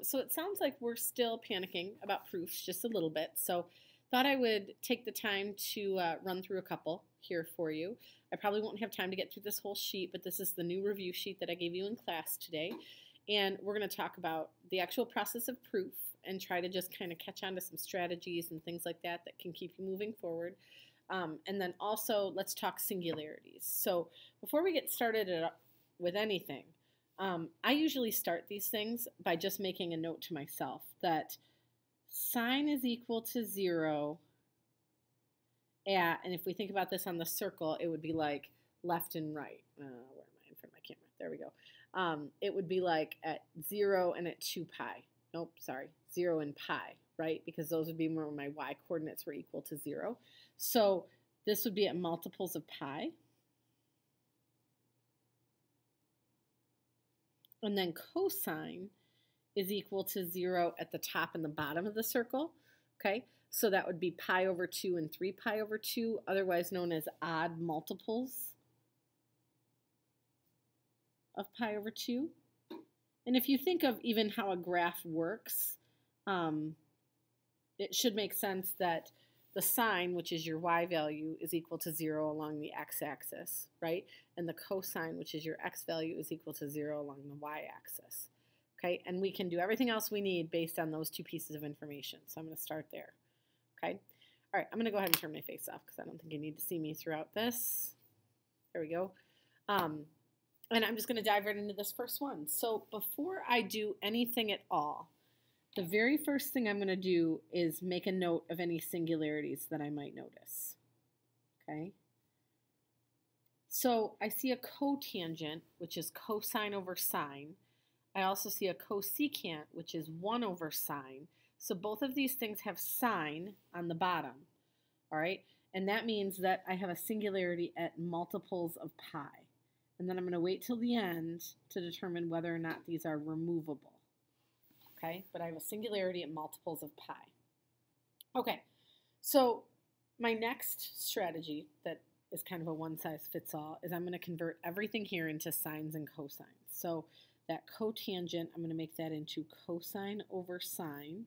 So it sounds like we're still panicking about proofs just a little bit. So thought I would take the time to run through a couple here for you. I probably won't have time to get through this whole sheet, but this is the new review sheet that I gave you in class today. And we're going to talk about the actual process of proof and try to just kind of catch on to some strategies and things like that that can keep you moving forward. And then also let's talk singularities. So before we get started with anything, I usually start these things by just making a note to myself that sine is equal to 0 at, and if we think about this on the circle, it would be like left and right. Where am I in front of my camera? There we go. It would be like at 0 and at 2 pi. Nope, sorry, 0 and pi, right? Because those would be where my y coordinates were equal to 0. So this would be at multiples of pi. And then cosine is equal to 0 at the top and the bottom of the circle. Okay, so that would be pi over 2 and 3 pi over 2, otherwise known as odd multiples of pi over 2. And if you think of even how a graph works, it should make sense that the sine, which is your y value, is equal to 0 along the x-axis, right? And the cosine, which is your x value, is equal to 0 along the y-axis. Okay, and we can do everything else we need based on those two pieces of information. So I'm going to start there. Okay, all right, I'm going to go ahead and turn my face off because I don't think you need to see me throughout this. There we go. And I'm just going to dive right into this first one. So before I do anything at all, the very first thing I'm going to do is make a note of any singularities that I might notice. Okay. So I see a cotangent, which is cosine over sine. I also see a cosecant, which is 1 over sine. So both of these things have sine on the bottom. All right. And that means that I have a singularity at multiples of pi. And then I'm going to wait till the end to determine whether or not these are removable. Okay, but I have a singularity at multiples of pi. Okay, so my next strategy that is kind of a one-size-fits-all is I'm going to convert everything here into sines and cosines. So that cotangent, I'm going to make that into cosine over sine.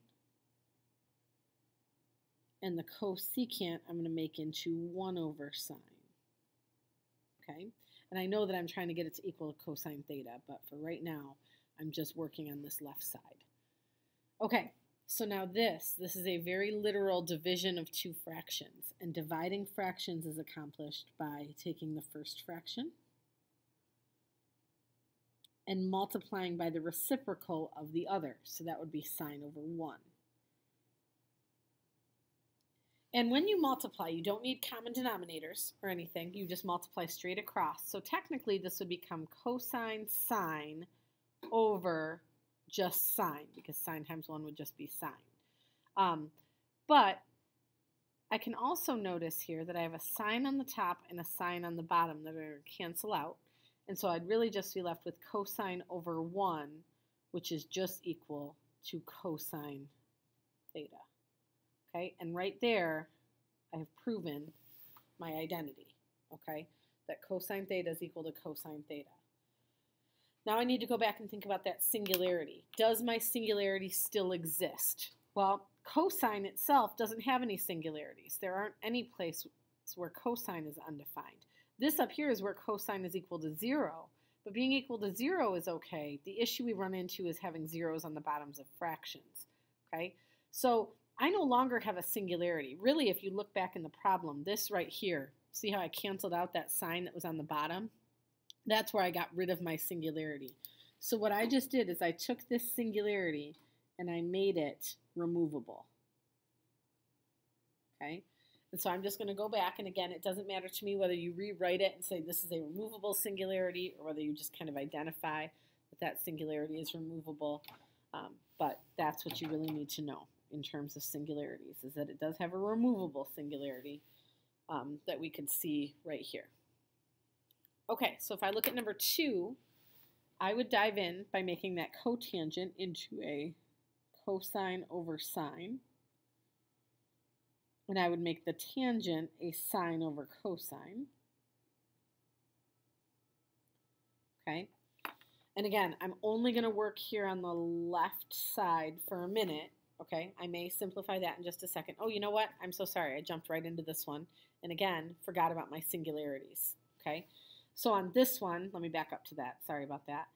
And the cosecant, I'm going to make into 1 over sine. Okay, and I know that I'm trying to get it to equal cosine theta, but for right now, I'm just working on this left side. Okay, so now this is a very literal division of two fractions, and dividing fractions is accomplished by taking the first fraction and multiplying by the reciprocal of the other, so that would be sine over 1. And when you multiply, you don't need common denominators or anything, you just multiply straight across. So technically this would become cosine sine over just sine, because sine times 1 would just be sine. But I can also notice here that I have a sine on the top and a sine on the bottom that are going to cancel out. And so I'd really just be left with cosine over 1, which is just equal to cosine theta. Okay, and right there I have proven my identity, okay, that cosine theta is equal to cosine theta. Now I need to go back and think about that singularity. Does my singularity still exist? Well, cosine itself doesn't have any singularities. There aren't any places where cosine is undefined. This up here is where cosine is equal to 0, but being equal to 0 is okay. The issue we run into is having zeros on the bottoms of fractions, okay? So I no longer have a singularity. Really, if you look back in the problem, this right here, see how I canceled out that sign that was on the bottom? That's where I got rid of my singularity. So what I just did is I took this singularity and I made it removable. Okay? And so I'm just going to go back, and again, it doesn't matter to me whether you rewrite it and say this is a removable singularity or whether you just kind of identify that that singularity is removable. But that's what you really need to know in terms of singularities, is that it does have a removable singularity that we can see right here. Okay, so if I look at number 2, I would dive in by making that cotangent into a cosine over sine. And I would make the tangent a sine over cosine. Okay, And again, I'm only going to work here on the left side for a minute. Okay, I may simplify that in just a second. Oh, you know what? I'm so sorry. I jumped right into this one. And again, forgot about my singularities. Okay, so on this one, let me back up to that. Sorry about that.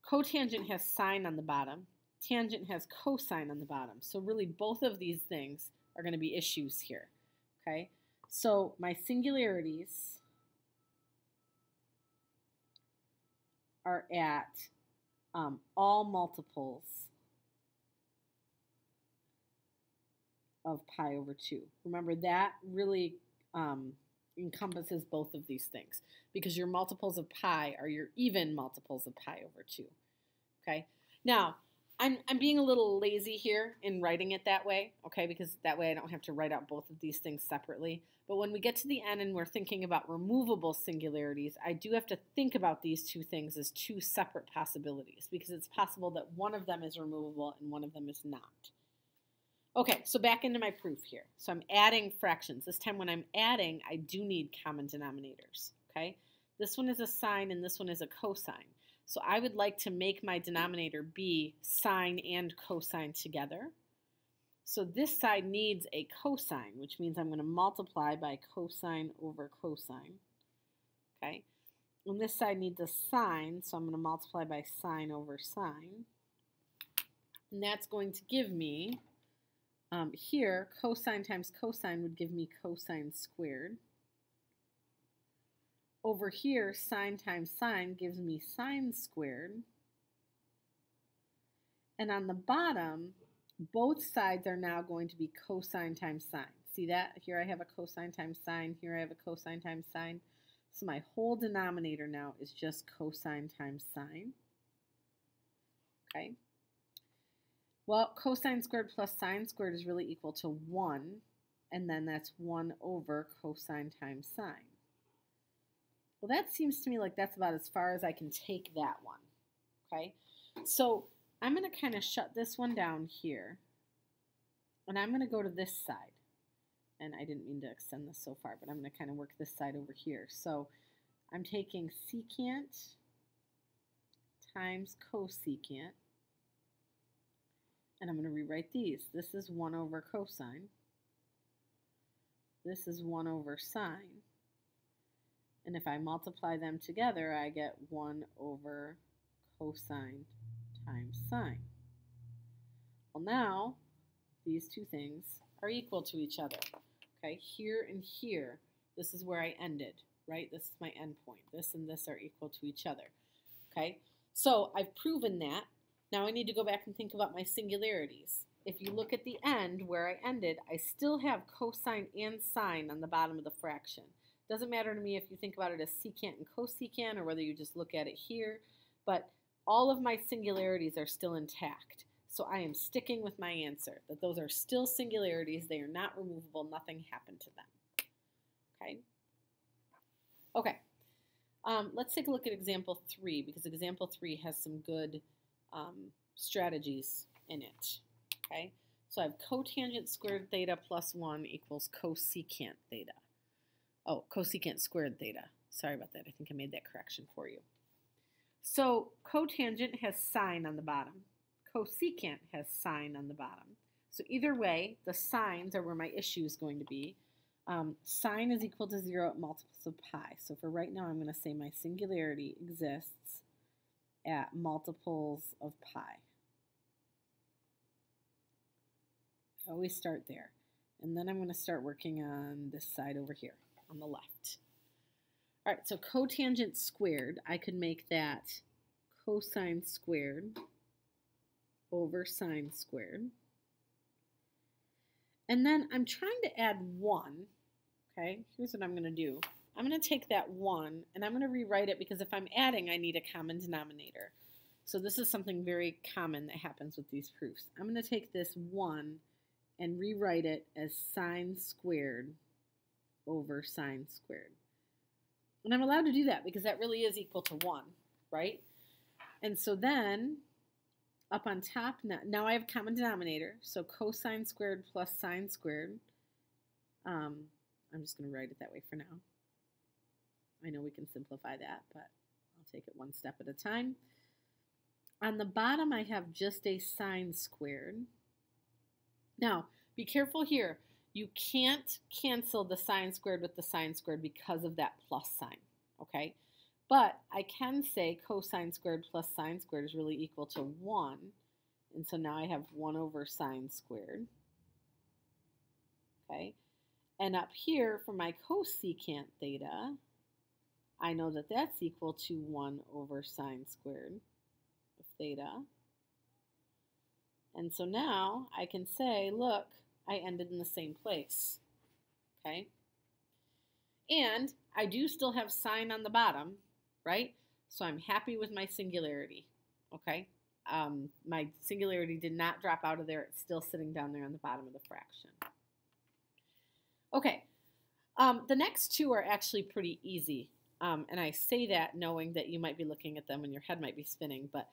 Cotangent has sine on the bottom. Tangent has cosine on the bottom. So really both of these things are going to be issues here. Okay, so my singularities are at all multiples of pi over 2. Remember, that really encompasses both of these things because your multiples of pi are your even multiples of pi over 2. Okay? Now, I'm being a little lazy here in writing it that way, okay, because that way I don't have to write out both of these things separately. But when we get to the end and we're thinking about removable singularities, I do have to think about these two things as two separate possibilities because it's possible that one of them is removable and one of them is not. Okay, so back into my proof here. So I'm adding fractions. This time when I'm adding, I do need common denominators, okay? This one is a sine and this one is a cosine. So I would like to make my denominator be sine and cosine together. So this side needs a cosine, which means I'm going to multiply by cosine over cosine. Okay? And this side needs a sine, so I'm going to multiply by sine over sine. And that's going to give me, here, cosine times cosine would give me cosine squared. Over here, sine times sine gives me sine squared. And on the bottom, both sides are now going to be cosine times sine. See that? Here I have a cosine times sine. Here I have a cosine times sine. So my whole denominator now is just cosine times sine. Okay. Well, cosine squared plus sine squared is really equal to 1. And then that's 1 over cosine times sine. Well, that seems to me like that's about as far as I can take that one, okay? So I'm going to kind of shut this one down here, and I'm going to go to this side. And I didn't mean to extend this so far, but I'm going to kind of work this side over here. So I'm taking secant times cosecant, and I'm going to rewrite these. This is 1 over cosine. This is 1 over sine. And if I multiply them together, I get 1 over cosine times sine. Well, now, these two things are equal to each other. Okay, here and here, this is where I ended, right? This is my end point. This and this are equal to each other. Okay, so I've proven that. Now I need to go back and think about my singularities. If you look at the end where I ended, I still have cosine and sine on the bottom of the fraction. Doesn't matter to me if you think about it as secant and cosecant or whether you just look at it here, but all of my singularities are still intact. So I am sticking with my answer, that those are still singularities. They are not removable. Nothing happened to them. Okay? Okay. Let's take a look at example 3 because example 3 has some good strategies in it. Okay? So I have cotangent squared theta plus 1 equals cosecant theta. Oh, cosecant squared theta. Sorry about that. I think I made that correction for you. So cotangent has sine on the bottom. Cosecant has sine on the bottom. So either way, the signs are where my issue is going to be. Sine is equal to 0 at multiples of pi. So for right now, I'm going to say my singularity exists at multiples of pi. I always start there. And then I'm going to start working on this side over here on the left. All right, so cotangent squared, I could make that cosine squared over sine squared. And then I'm trying to add 1. Okay, here's what I'm going to do. I'm going to take that 1 and I'm going to rewrite it because if I'm adding, I need a common denominator. So this is something very common that happens with these proofs. I'm going to take this 1 and rewrite it as sine squared over sine squared. And I'm allowed to do that because that really is equal to 1, right? And so then up on top, now I have common denominator, so cosine squared plus sine squared. I'm just going to write it that way for now. I know we can simplify that, but I'll take it one step at a time. On the bottom, I have just a sine squared. Now, be careful here. You can't cancel the sine squared with the sine squared because of that plus sign, okay? But I can say cosine squared plus sine squared is really equal to 1. And so now I have 1 over sine squared, okay? And up here for my cosecant theta, I know that that's equal to 1 over sine squared of theta. And so now I can say, look, I ended in the same place, okay? And I do still have sine on the bottom, right? So I'm happy with my singularity, okay? My singularity did not drop out of there. It's still sitting down there on the bottom of the fraction. Okay, the next two are actually pretty easy. And I say that knowing that you might be looking at them and your head might be spinning, but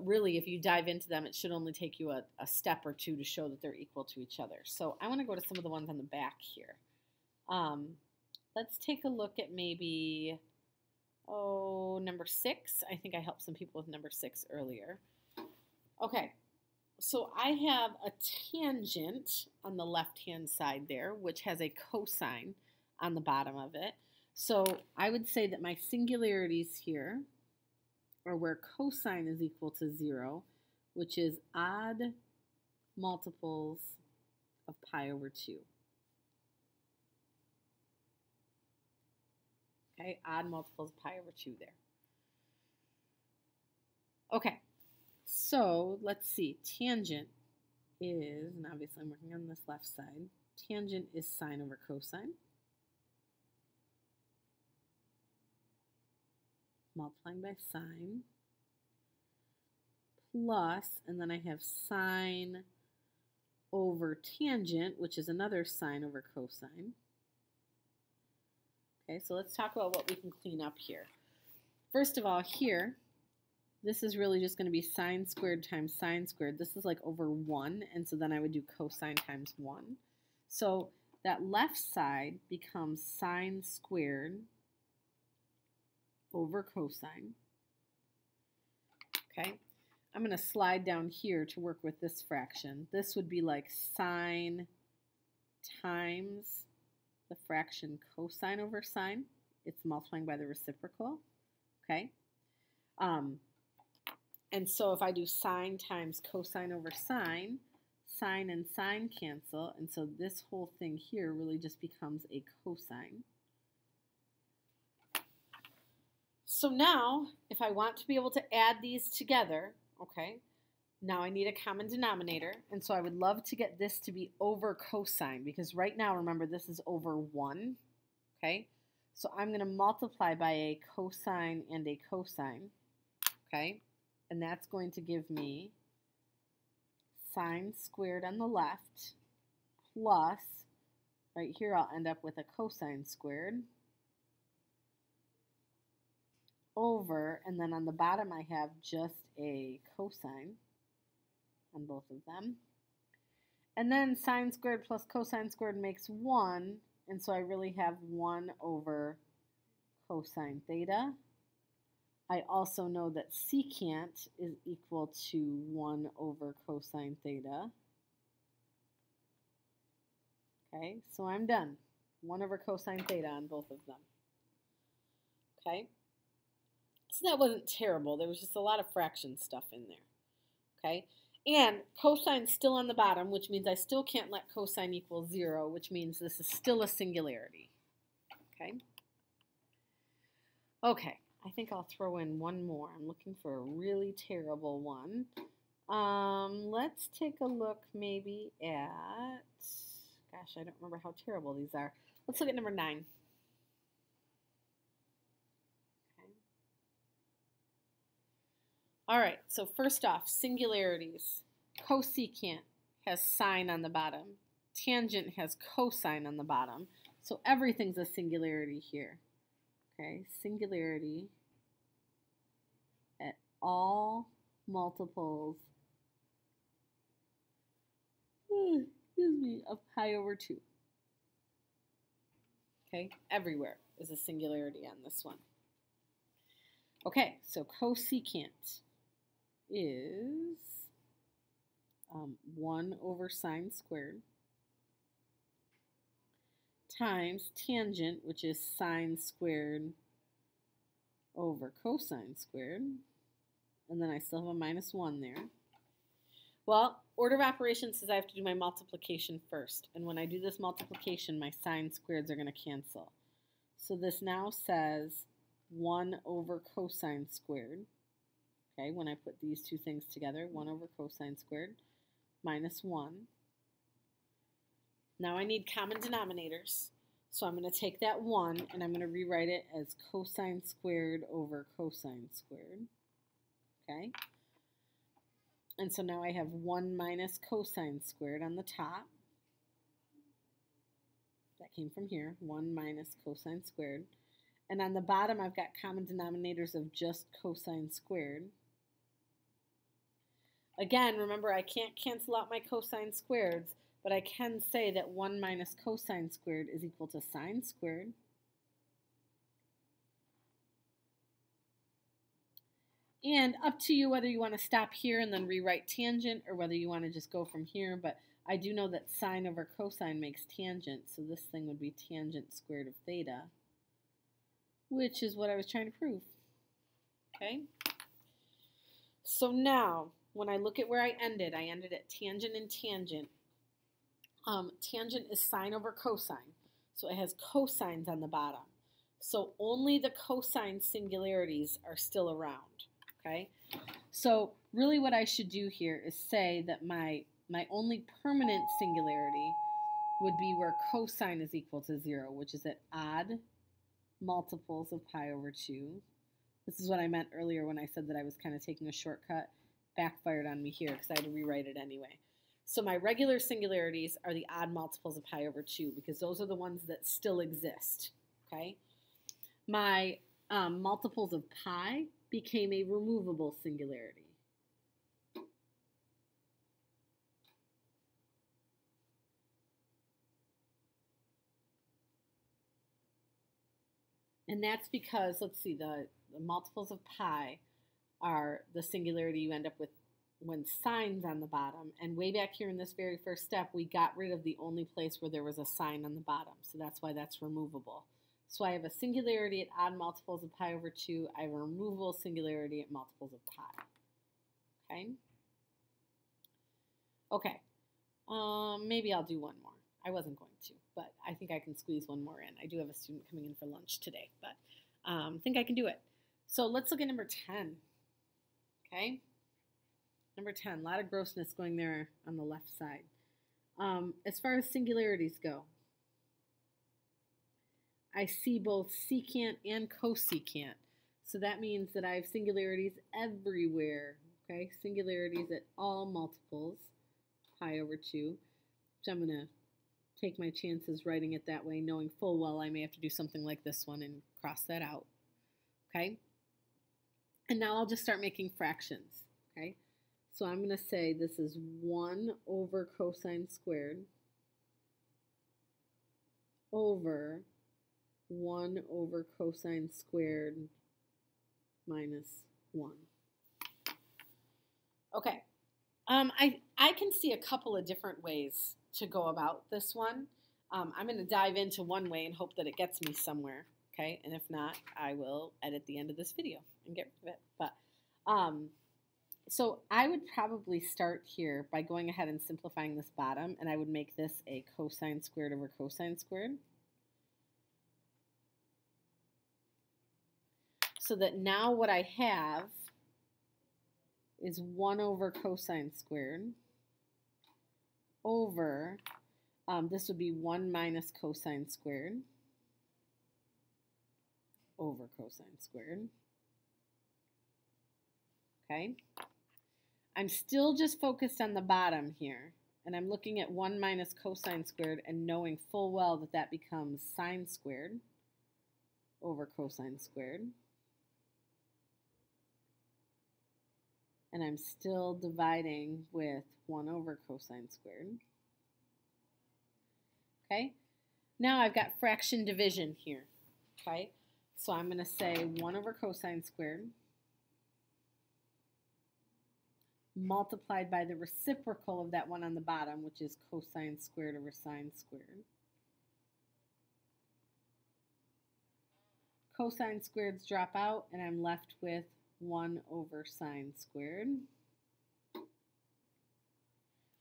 really if you dive into them, it should only take you a step or two to show that they're equal to each other. So I want to go to some of the ones on the back here. Let's take a look at maybe, number 6. I think I helped some people with number 6 earlier. Okay, so I have a tangent on the left-hand side there, which has a cosine on the bottom of it. So I would say that my singularities here are where cosine is equal to 0, which is odd multiples of pi over 2. Okay, odd multiples of pi over 2 there. Okay, so let's see. Tangent is, and obviously I'm working on this left side, tangent is sine over cosine. Multiplying by sine, plus, and then I have sine over tangent, which is another sine over cosine. Okay, so let's talk about what we can clean up here. First of all, here, this is really just going to be sine squared times sine squared. This is like over 1, and so then I would do cosine times 1. So that left side becomes sine squared over cosine. Okay, I'm going to slide down here to work with this fraction. This would be like sine times the fraction cosine over sine. It's multiplying by the reciprocal. Okay, and so if I do sine times cosine over sine, sine and sine cancel, and so this whole thing here really just becomes a cosine. So now, if I want to be able to add these together, okay, now I need a common denominator, and so I would love to get this to be over cosine, because right now, remember, this is over 1, okay? So I'm going to multiply by a cosine and a cosine, okay? And that's going to give me sine squared on the left plus, right here I'll end up with a cosine squared, over, and then on the bottom I have just a cosine on both of them. And then sine squared plus cosine squared makes 1, and so I really have 1 over cosine theta. I also know that secant is equal to 1 over cosine theta. Okay, so I'm done. 1 over cosine theta on both of them. Okay. So that wasn't terrible. There was just a lot of fraction stuff in there. Okay, and cosine's still on the bottom, which means I still can't let cosine equal 0, which means this is still a singularity. Okay. Okay, I think I'll throw in one more. I'm looking for a really terrible one. Let's take a look maybe at, gosh, I don't remember how terrible these are. Let's look at number 9. All right, so first off, singularities. Cosecant has sine on the bottom. Tangent has cosine on the bottom. So everything's a singularity here. Okay, singularity at all multiples of pi over 2. Okay, everywhere is a singularity on this one. Okay, so cosecant is 1 over sine squared times tangent, which is sine squared over cosine squared. And then I still have a minus 1 there. Well, order of operations says I have to do my multiplication first. And when I do this multiplication, my sine squareds are going to cancel. So this now says 1 over cosine squared. Okay, when I put these two things together, 1 over cosine squared minus 1. Now I need common denominators. So I'm going to take that 1 and I'm going to rewrite it as cosine squared over cosine squared. Okay. And so now I have 1 minus cosine squared on the top. That came from here, 1 minus cosine squared. And on the bottom, I've got common denominators of just cosine squared. Again, remember, I can't cancel out my cosine squareds, but I can say that 1 minus cosine squared is equal to sine squared. And up to you whether you want to stop here and then rewrite tangent or whether you want to just go from here. But I do know that sine over cosine makes tangent, so this thing would be tangent squared of theta, which is what I was trying to prove. Okay? So now, when I look at where I ended at tangent and tangent. Tangent is sine over cosine, so it has cosines on the bottom. So only the cosine singularities are still around. Okay, so really what I should do here is say that my only permanent singularity would be where cosine is equal to 0, which is at odd multiples of pi over 2. This is what I meant earlier when I said that I was kind of taking a shortcut. Backfired on me here because I had to rewrite it anyway. So my regular singularities are the odd multiples of pi over 2 because those are the ones that still exist. Okay, my multiples of pi became a removable singularity. And that's because, let's see, the multiples of pi are the singularity you end up with when sine's on the bottom. And way back here in this very first step, we got rid of the only place where there was a sign on the bottom. So that's why that's removable. So I have a singularity at odd multiples of pi over 2. I have a removable singularity at multiples of pi. Okay? Okay. Maybe I'll do one more. I wasn't going to, but I think I can squeeze one more in. I do have a student coming in for lunch today, but I think I can do it. So let's look at number 10. Okay? Number 10, a lot of grossness going there on the left side. As far as singularities go, I see both secant and cosecant. So that means that I have singularities everywhere. Okay, singularities at all multiples, pi over 2. So I'm going to take my chances writing it that way, knowing full well I may have to do something like this one and cross that out. Okay, and now I'll just start making fractions. Okay, so I'm going to say this is 1 over cosine squared over 1 over cosine squared minus 1. Okay, I can see a couple of different ways to go about this one. I'm going to dive into one way and hope that it gets me somewhere, okay? And if not, I will edit the end of this video and get rid of it. But so I would probably start here by going ahead and simplifying this bottom, and I would make this a cosine squared over cosine squared. So that now what I have is 1 over cosine squared over, this would be 1 minus cosine squared over cosine squared. Okay. I'm still just focused on the bottom here, and I'm looking at 1 minus cosine squared and knowing full well that that becomes sine squared over cosine squared. And I'm still dividing with 1 over cosine squared. Okay, now I've got fraction division here. Okay, so I'm going to say 1 over cosine squared multiplied by the reciprocal of that one on the bottom, which is cosine squared over sine squared. Cosine squareds drop out, and I'm left with 1 over sine squared,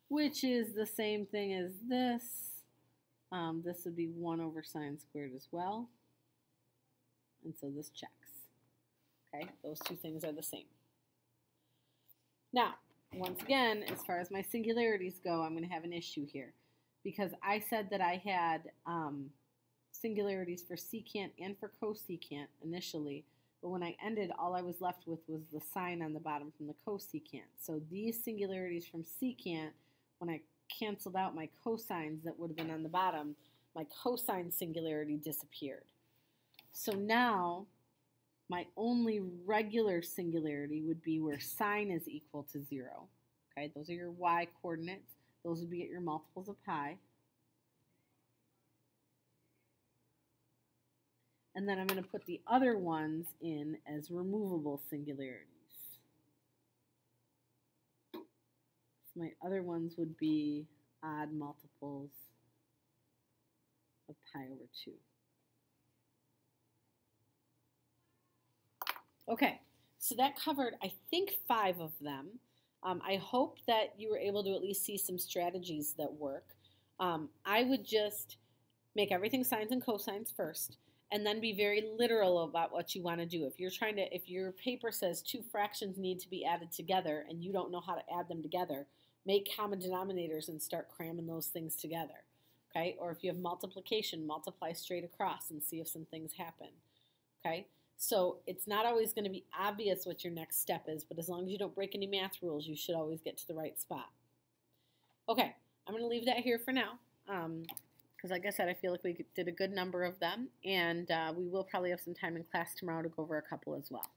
which is the same thing as this. This would be 1 over sine squared as well. And so this checks. Okay, those two things are the same. Now, once again, as far as my singularities go, I'm going to have an issue here. Because I said that I had singularities for secant and for cosecant initially. But when I ended, all I was left with was the sign on the bottom from the cosecant. So these singularities from secant, when I canceled out my cosines that would have been on the bottom, my cosine singularity disappeared. So now my only regular singularity would be where sine is equal to 0. Okay, those are your y coordinates. Those would be at your multiples of pi. And then I'm going to put the other ones in as removable singularities. So my other ones would be odd multiples of pi over 2. Okay, so that covered, I think, 5 of them. I hope that you were able to at least see some strategies that work. I would just make everything sines and cosines first, and then be very literal about what you want to do. If your paper says 2 fractions need to be added together and you don't know how to add them together, make common denominators and start cramming those things together. Okay? Or if you have multiplication, multiply straight across and see if some things happen. Okay? So it's not always going to be obvious what your next step is, but as long as you don't break any math rules, you should always get to the right spot. Okay, I'm going to leave that here for now. Because like I said, I feel like we did a good number of them, and we will probably have some time in class tomorrow to go over a couple as well.